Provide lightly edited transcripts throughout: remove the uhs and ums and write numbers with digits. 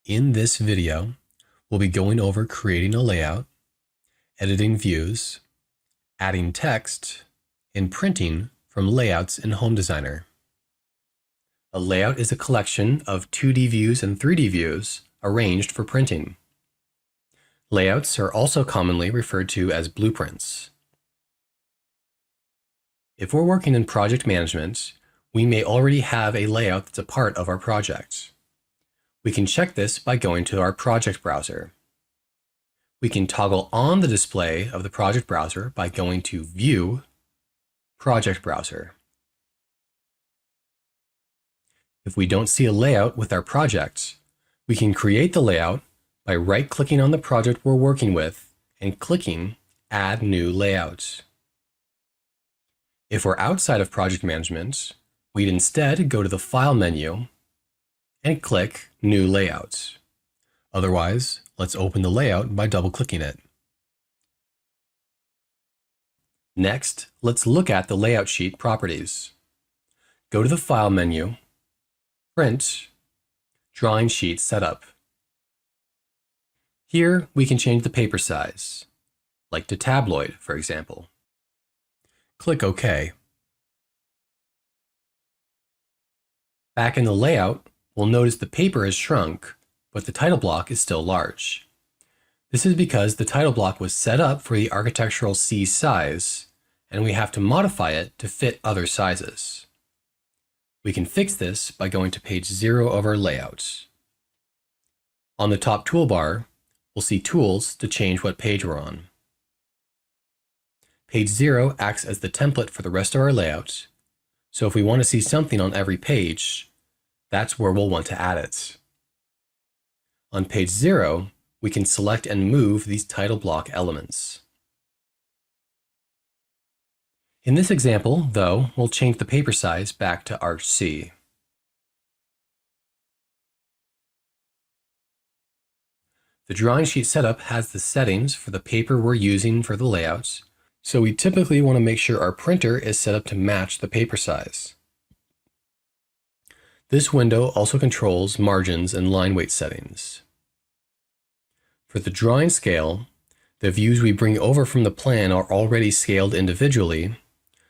In this video, we'll be going over creating a layout, editing views, adding text, and printing from layouts in Home Designer. A layout is a collection of 2D views and 3D views arranged for printing. Layouts are also commonly referred to as blueprints. If we're working in project management, we may already have a layout that's a part of our project. We can check this by going to our project browser. We can toggle on the display of the project browser by going to View, Project Browser. If we don't see a layout with our project, we can create the layout by right-clicking on the project we're working with and clicking Add New Layout. If we're outside of project management, we'd instead go to the File menu and click New Layout. Otherwise, let's open the layout by double-clicking it. Next, let's look at the layout sheet properties. Go to the File menu, Print, Drawing Sheet Setup. Here, we can change the paper size, like to tabloid, for example. Click OK. Back in the layout, we'll notice the paper has shrunk, but the title block is still large. This is because the title block was set up for the architectural C size, and we have to modify it to fit other sizes. We can fix this by going to page 0 of our layout. On the top toolbar, we'll see Tools to change what page we're on. Page 0 acts as the template for the rest of our layout, so if we want to see something on every page, that's where we'll want to add it. On page 0, we can select and move these title block elements. In this example, though, we'll change the paper size back to Arch C. The drawing sheet setup has the settings for the paper we're using for the layouts, so we typically want to make sure our printer is set up to match the paper size. This window also controls margins and line weight settings. For the drawing scale, the views we bring over from the plan are already scaled individually,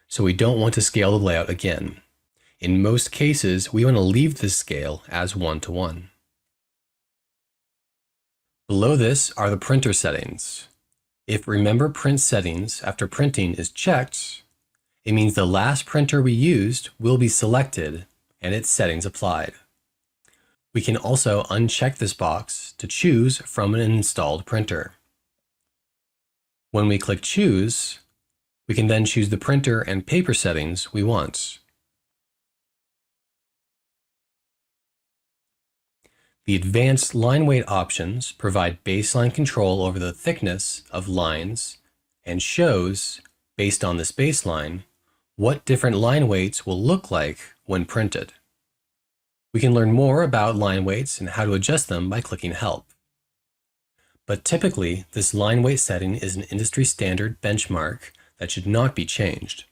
so we don't want to scale the layout again. In most cases, we want to leave this scale as 1:1. Below this are the printer settings. If Remember Print Settings after printing is checked, it means the last printer we used will be selected and its settings applied. We can also uncheck this box to choose from an installed printer. When we click Choose, we can then choose the printer and paper settings we want. The advanced line weight options provide baseline control over the thickness of lines and shows, based on this baseline, what different line weights will look like when printed. We can learn more about line weights and how to adjust them by clicking Help. But typically, this line weight setting is an industry standard benchmark that should not be changed.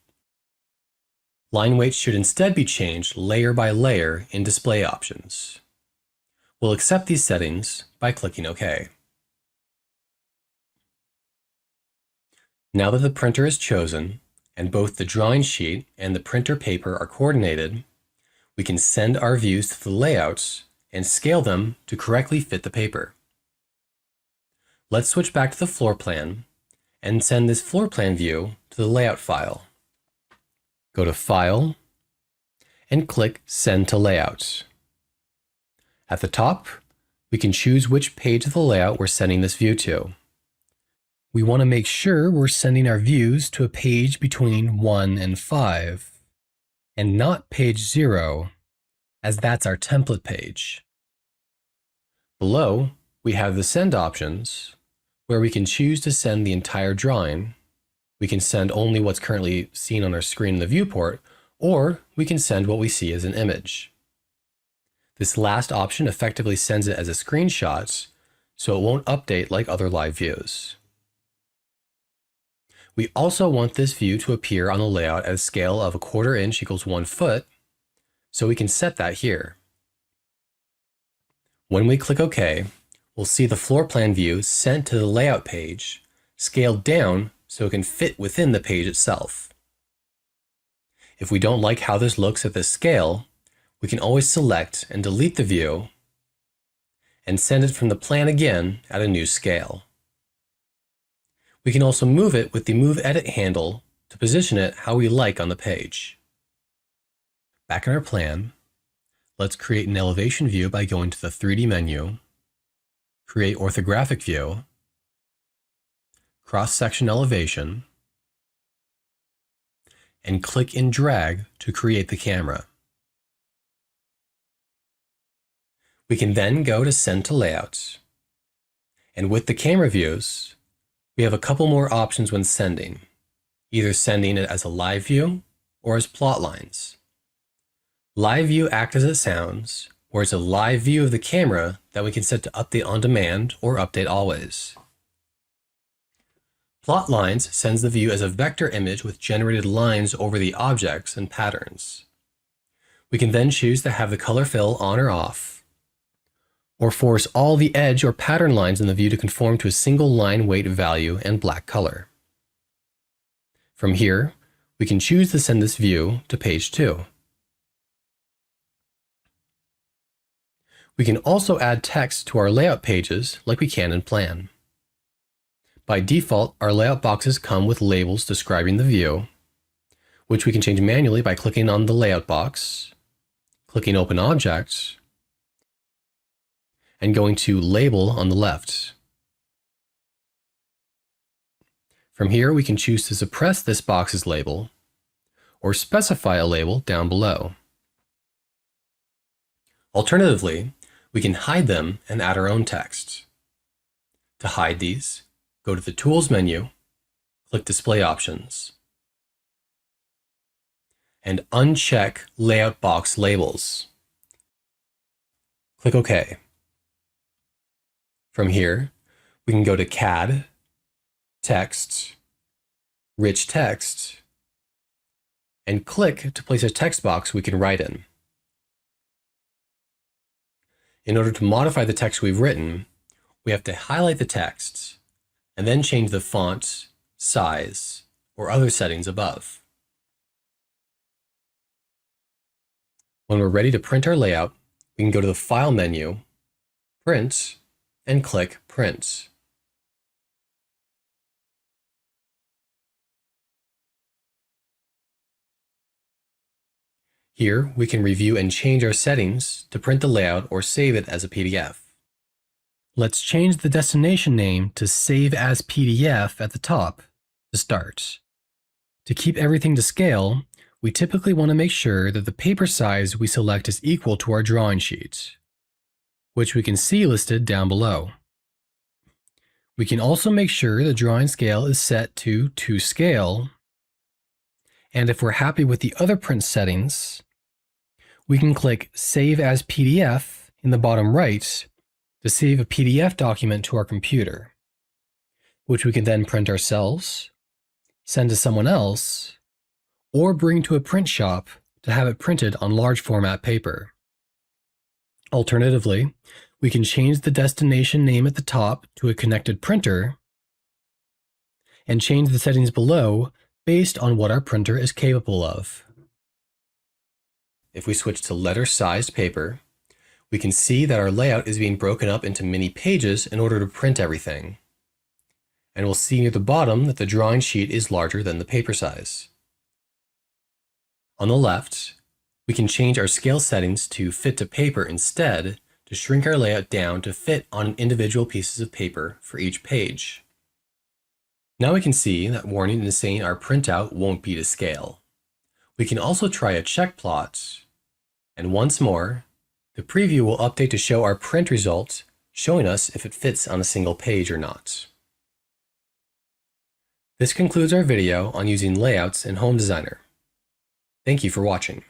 Line weights should instead be changed layer by layer in display options. We'll accept these settings by clicking OK. Now that the printer is chosen, and both the drawing sheet and the printer paper are coordinated, we can send our views to the layouts and scale them to correctly fit the paper. Let's switch back to the floor plan and send this floor plan view to the layout file. Go to File and click Send to Layout. At the top, we can choose which page of the layout we're sending this view to. We want to make sure we're sending our views to a page between 1 and 5, and not page 0, as that's our template page. Below, we have the Send options, where we can choose to send the entire drawing. We can send only what's currently seen on our screen in the viewport, or we can send what we see as an image. This last option effectively sends it as a screenshot, so it won't update like other live views. We also want this view to appear on the layout at a scale of 1/4 inch equals 1 foot, so we can set that here. When we click OK, we'll see the floor plan view sent to the layout page, scaled down so it can fit within the page itself. If we don't like how this looks at this scale, we can always select and delete the view and send it from the plan again at a new scale. We can also move it with the Move Edit handle to position it how we like on the page. Back in our plan, let's create an elevation view by going to the 3D menu, create orthographic view, cross-section elevation, and click and drag to create the camera. We can then go to Send to Layouts. And with the camera views, we have a couple more options when sending, either sending it as a live view or as plot lines. Live view acts as it sounds, where it's a live view of the camera that we can set to update on demand or update always. Plot lines sends the view as a vector image with generated lines over the objects and patterns. We can then choose to have the color fill on or off, or force all the edge or pattern lines in the view to conform to a single line weight value and black color. From here, we can choose to send this view to page 2. We can also add text to our layout pages like we can in Plan. By default, our layout boxes come with labels describing the view, which we can change manually by clicking on the layout box, clicking Open Object, and going to Label on the left. From here, we can choose to suppress this box's label or specify a label down below. Alternatively, we can hide them and add our own text. To hide these, go to the Tools menu, click Display Options, and uncheck Layout Box Labels. Click OK. From here, we can go to CAD, Text, Rich Text, and click to place a text box we can write in. In order to modify the text we've written, we have to highlight the text and then change the font, size, or other settings above. When we're ready to print our layout, we can go to the File menu, Print, and click Print. Here, we can review and change our settings to print the layout or save it as a PDF. Let's change the destination name to Save as PDF at the top to start. To keep everything to scale, we typically want to make sure that the paper size we select is equal to our drawing sheet, which we can see listed down below. We can also make sure the drawing scale is set to scale, and if we're happy with the other print settings, we can click Save as PDF in the bottom right to save a PDF document to our computer, which we can then print ourselves, send to someone else, or bring to a print shop to have it printed on large format paper. Alternatively, we can change the destination name at the top to a connected printer and change the settings below based on what our printer is capable of. If we switch to letter-sized paper, we can see that our layout is being broken up into mini pages in order to print everything. And we'll see near the bottom that the drawing sheet is larger than the paper size. On the left, we can change our scale settings to fit to paper instead to shrink our layout down to fit on individual pieces of paper for each page. Now we can see that warning is saying our printout won't be to scale. We can also try a check plot, and once more, the preview will update to show our print result, showing us if it fits on a single page or not. This concludes our video on using layouts in Home Designer. Thank you for watching.